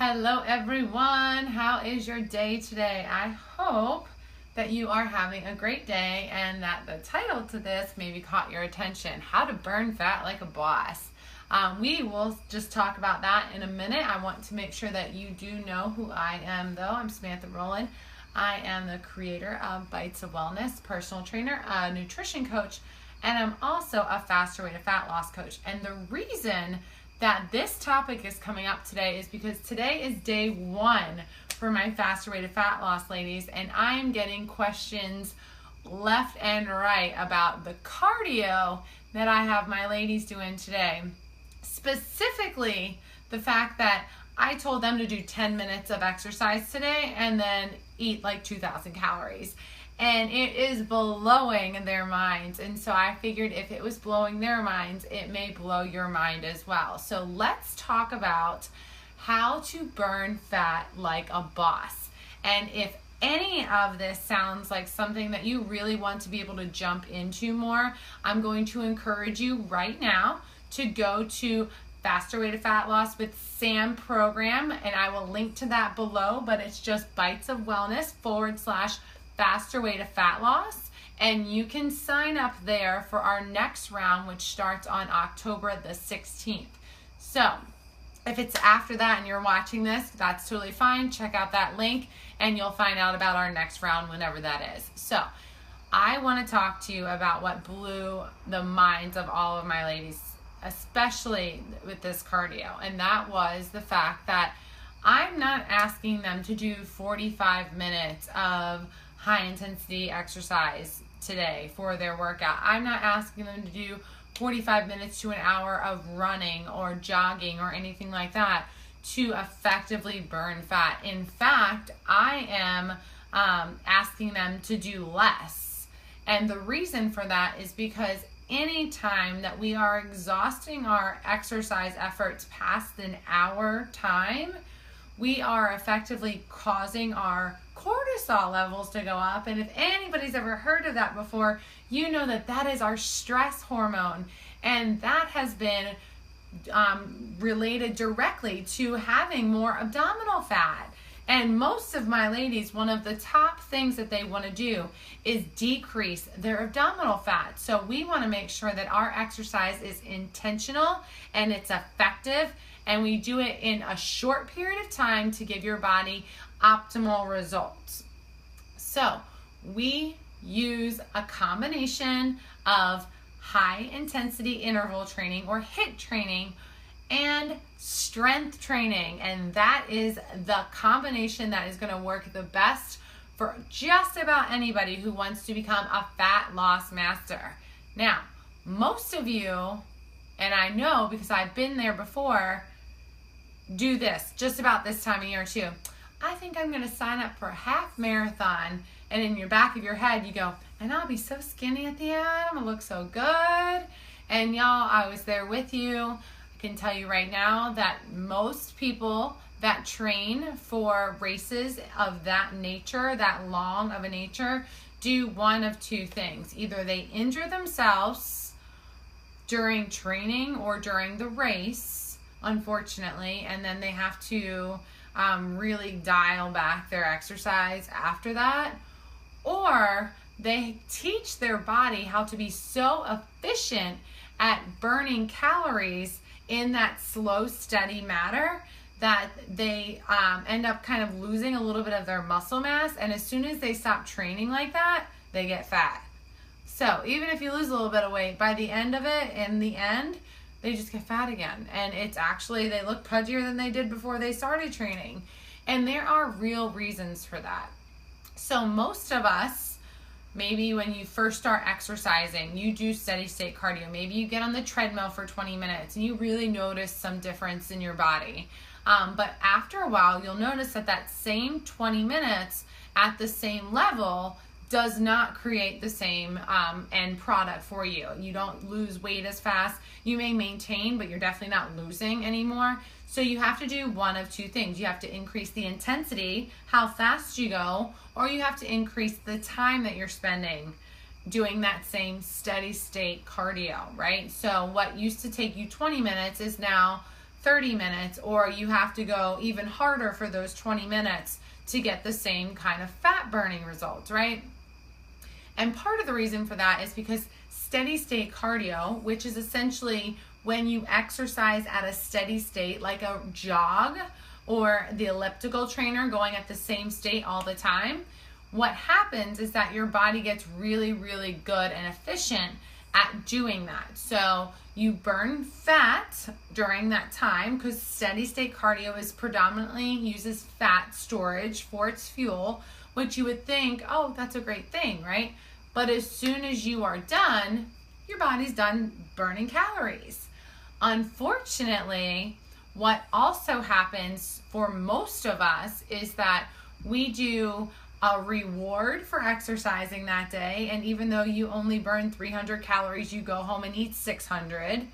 Hello everyone, how is your day today? I hope that you are having a great day and that the title to this maybe caught your attention, How to Burn Fat Like a Boss. We will just talk about that in a minute. I want to make sure that you do know who I am though. I'm Samantha Rowland. I am the creator of Bites of Wellness, personal trainer, a nutrition coach, and I'm also a faster way to fat loss coach. And the reason that this topic is coming up today is because today is day one for my faster way to fat loss, ladies, and I'm getting questions left and right about the cardio that I have my ladies doing today. Specifically, the fact that I told them to do 10 minutes of exercise today and then eat like 2,000 calories. And it is blowing their minds. And so I figured if it was blowing their minds, it may blow your mind as well. So let's talk about how to burn fat like a boss. And if any of this sounds like something that you really want to be able to jump into more, I'm going to encourage you right now to go to Faster Way to Fat Loss with Sam program. And I will link to that below, but it's just Bites of Wellness / Faster Way to Fat Loss, and you can sign up there for our next round, which starts on October the 16th. So if it's after that and you're watching this, that's totally fine. Check out that link and you'll find out about our next round whenever that is. So I want to talk to you about what blew the minds of all of my ladies, especially with this cardio, and that was the fact that I'm not asking them to do 45 minutes of high intensity exercise today for their workout. I'm not asking them to do 45 minutes to an hour of running or jogging or anything like that to effectively burn fat. In fact, I am asking them to do less. And the reason for that is because anytime that we are exhausting our exercise efforts past an hour time, we are effectively causing our cortisol levels to go up. And if anybody's ever heard of that before, you know that that is our stress hormone. And that has been related directly to having more abdominal fat. And most of my ladies, one of the top things that they want to do is decrease their abdominal fat. So we want to make sure that our exercise is intentional and it's effective, and we do it in a short period of time to give your body optimal results. So we use a combination of high intensity interval training or HIIT training and strength training, and that is the combination that is going to work the best for just about anybody who wants to become a fat loss master. Now, most of you, and I know because I've been there before, do this just about this time of year too. I think I'm going to sign up for a half marathon, and in your back of your head you go, and I'll be so skinny at the end, I'm going to look so good. And y'all, I was there with you. I can tell you right now that most people that train for races of that nature, that long of a nature, do one of two things. Either they injure themselves during training or during the race, unfortunately, and then they have to really dial back their exercise after that, or they teach their body how to be so efficient at burning calories in that slow, steady manner that they end up kind of losing a little bit of their muscle mass, and as soon as they stop training like that, they get fat. So even if you lose a little bit of weight, by the end of it, in the end, they just get fat again. And it's actually, they look pudgier than they did before they started training. And there are real reasons for that. So most of us, maybe when you first start exercising, you do steady state cardio. Maybe you get on the treadmill for 20 minutes and you really notice some difference in your body. But after a while, you'll notice that that same 20 minutes at the same level does not create the same end product for you. You don't lose weight as fast. You may maintain, but you're definitely not losing anymore. So you have to do one of two things. You have to increase the intensity, how fast you go, or you have to increase the time that you're spending doing that same steady state cardio, right? So what used to take you 20 minutes is now 30 minutes, or you have to go even harder for those 20 minutes to get the same kind of fat burning results, right? And part of the reason for that is because steady state cardio, which is essentially when you exercise at a steady state, like a jog or the elliptical trainer going at the same state all the time, what happens is that your body gets really, really good and efficient at doing that. So you burn fat during that time, because steady state cardio is predominantly uses fat storage for its fuel, which you would think, oh, that's a great thing, right? But as soon as you are done, your body's done burning calories. Unfortunately, what also happens for most of us is that we do a reward for exercising that day, and even though you only burn 300 calories, you go home and eat 600,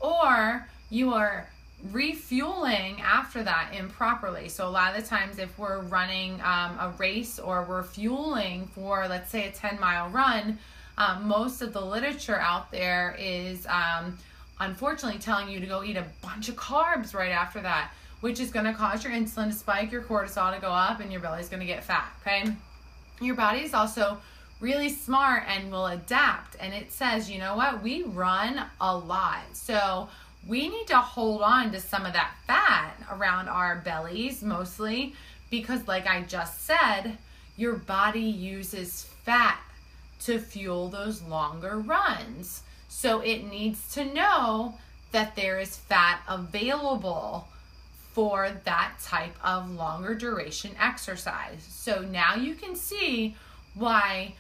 or you are refueling after that improperly. So a lot of the times, if we're running a race or we're fueling for, let's say, a 10-mile run, most of the literature out there is unfortunately telling you to go eat a bunch of carbs right after that, which is going to cause your insulin to spike, your cortisol to go up, and your belly's going to get fat, okay? Your body is also really smart and will adapt, and it says, you know what, we run a lot, so we need to hold on to some of that fat around our bellies mostly, because like I just said, your body uses fat to fuel those longer runs. So it needs to know that there is fat available for that type of longer duration exercise. So now you can see why,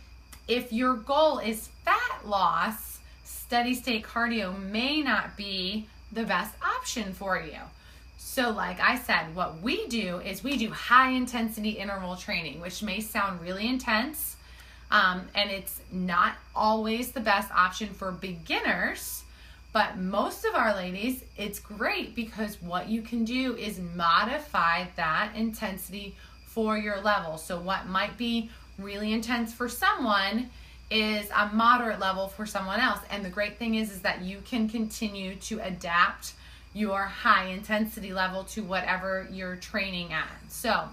if your goal is fat loss, steady state cardio may not be the best option for you. So like I said, what we do is we do high intensity interval training, which may sound really intense, and it's not always the best option for beginners, but most of our ladies, it's great, because what you can do is modify that intensity for your level. So what might be really intense for someone is a moderate level for someone else. And the great thing is that you can continue to adapt your high intensity level to whatever you're training at. So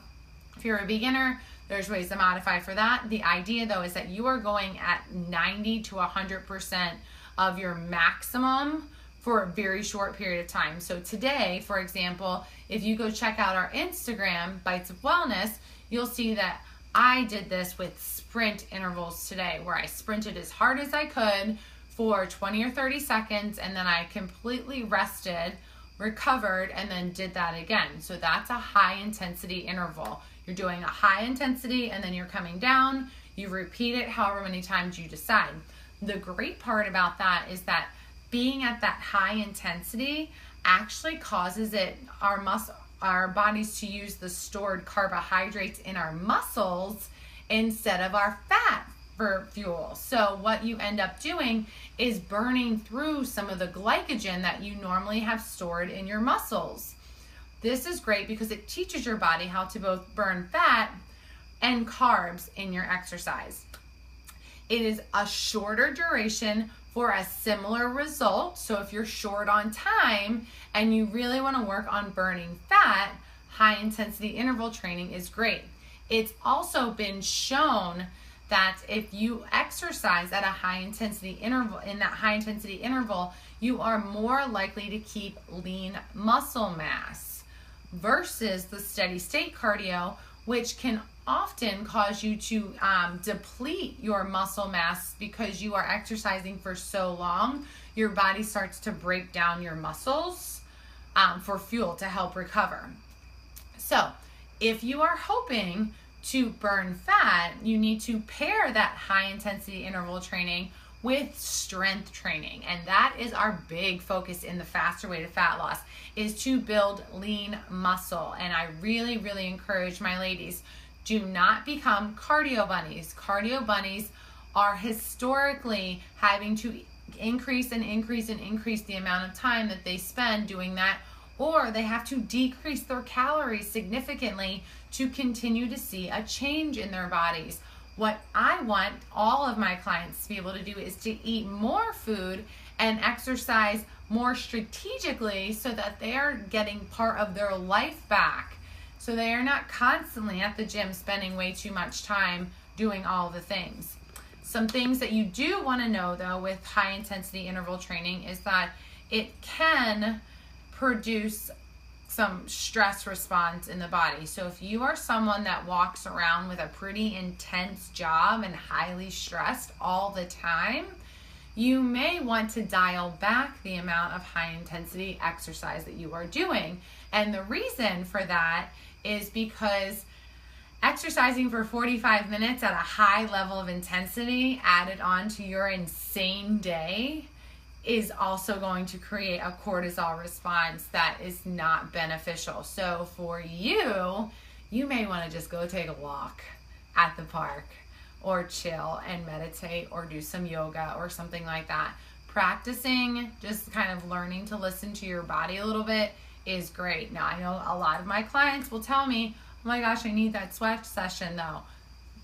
if you're a beginner, there's ways to modify for that. The idea though is that you are going at 90 to 100% of your maximum for a very short period of time. So today, for example, if you go check out our Instagram, Bites of Wellness, you'll see that I did this with sprint intervals today, where I sprinted as hard as I could for 20 or 30 seconds, and then I completely rested, recovered, and then did that again. So that's a high intensity interval. You're doing a high intensity and then you're coming down. You repeat it however many times you decide. The great part about that is that being at that high intensity actually causes our bodies to use the stored carbohydrates in our muscles instead of our fat for fuel. So what you end up doing is burning through some of the glycogen that you normally have stored in your muscles. This is great because it teaches your body how to both burn fat and carbs in your exercise. It is a shorter duration for a similar result. So if you're short on time and you really want to work on burning fat, high intensity interval training is great. It's also been shown that if you exercise at a high intensity interval, in that high intensity interval, you are more likely to keep lean muscle mass versus the steady state cardio, which can often cause you to deplete your muscle mass because you are exercising for so long. Your body starts to break down your muscles for fuel to help recover. So if you are hoping to burn fat, you need to pair that high intensity interval training with strength training. And that is our big focus in the Faster Way to Fat Loss, is to build lean muscle. And I really, really encourage my ladies, do not become cardio bunnies. Cardio bunnies are historically having to increase and increase and increase the amount of time that they spend doing that, or they have to decrease their calories significantly to continue to see a change in their bodies. What I want all of my clients to be able to do is to eat more food and exercise more strategically so that they are getting part of their life back. So they are not constantly at the gym spending way too much time doing all the things. Some things that you do want to know though with high intensity interval training is that it can produce some stress response in the body. So if you are someone that walks around with a pretty intense job and highly stressed all the time, you may want to dial back the amount of high intensity exercise that you are doing. And the reason for that is because exercising for 45 minutes at a high level of intensity added on to your insane day is also going to create a cortisol response that is not beneficial. So for you, you may want to just go take a walk at the park or chill and meditate or do some yoga or something like that. Practicing, just kind of learning to listen to your body a little bit is great. Now, I know a lot of my clients will tell me, oh my gosh, I need that sweat session though.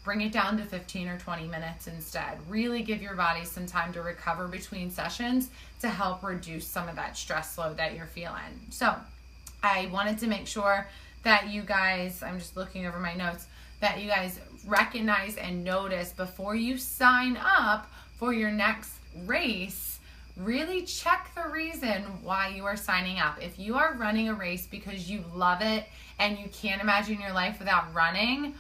Bring it down to 15 or 20 minutes instead. Really give your body some time to recover between sessions to help reduce some of that stress load that you're feeling. So I wanted to make sure that you guys, I'm just looking over my notes, that you guys recognize and notice before you sign up for your next race, really check the reason why you are signing up. If you are running a race because you love it and you can't imagine your life without running,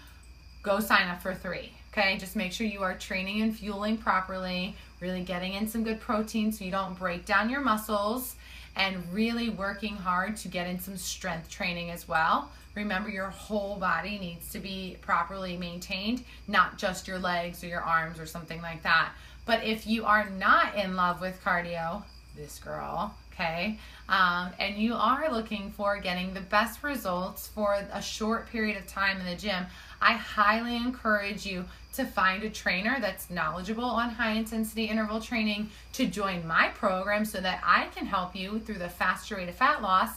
go sign up for 3, okay? Just make sure you are training and fueling properly, really getting in some good protein so you don't break down your muscles, and really working hard to get in some strength training as well. Remember, your whole body needs to be properly maintained, not just your legs or your arms or something like that. But if you are not in love with cardio, this girl, okay, and you are looking for getting the best results for a short period of time in the gym, I highly encourage you to find a trainer that's knowledgeable on high intensity interval training to join my program so that I can help you through the faster rate of fat loss,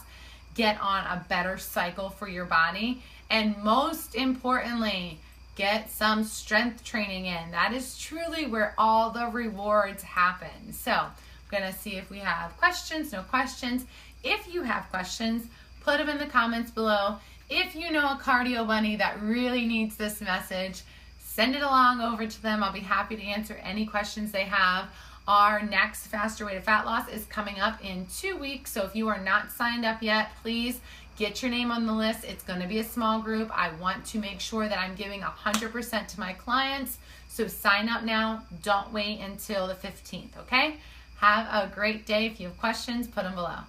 get on a better cycle for your body, and most importantly, get some strength training in. That is truly where all the rewards happen. So I'm gonna see if we have questions, no questions. If you have questions, put them in the comments below. If you know a cardio bunny that really needs this message, send it along over to them. I'll be happy to answer any questions they have. Our next faster way to fat loss is coming up in 2 weeks. So if you are not signed up yet, please get your name on the list. It's going to be a small group. I want to make sure that I'm giving 100% to my clients. So sign up now. Don't wait until the 15th, okay? Have a great day. If you have questions, put them below.